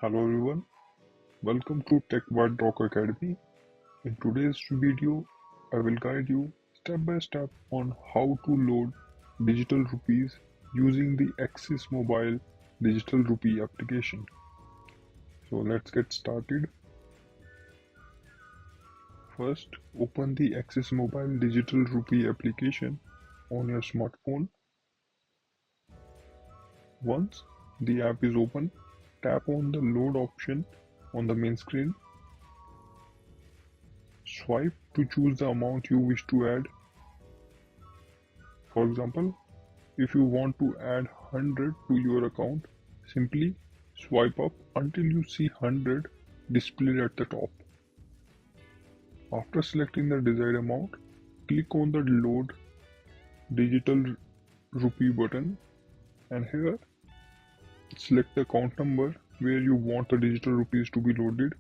Hello everyone, welcome to Widerock Academy. In today's video, I will guide you step by step on how to load digital rupees using the Axis Mobile Digital Rupee application. So let's get started. First, open the Axis Mobile Digital Rupee application on your smartphone. Once the app is open, tap on the load option on the main screen. Swipe to choose the amount you wish to add. For example, if you want to add 100 to your account, simply swipe up until you see 100 displayed at the top. After selecting the desired amount, click on the Load Digital Rupee button, and here select the account number where you want the digital rupees to be loaded,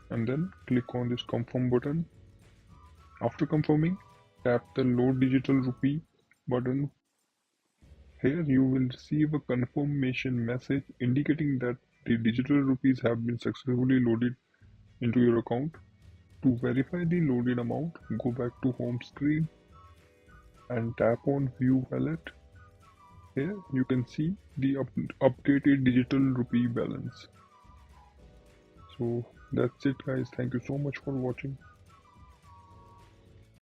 and then click on this Confirm button. After confirming, tap the Load Digital Rupee button. Here you will receive a confirmation message indicating that the digital rupees have been successfully loaded into your account. To verify the loaded amount, go back to home screen and tap on View Wallet. Here you can see the updated digital rupee balance. So that's it guys, thank you so much for watching.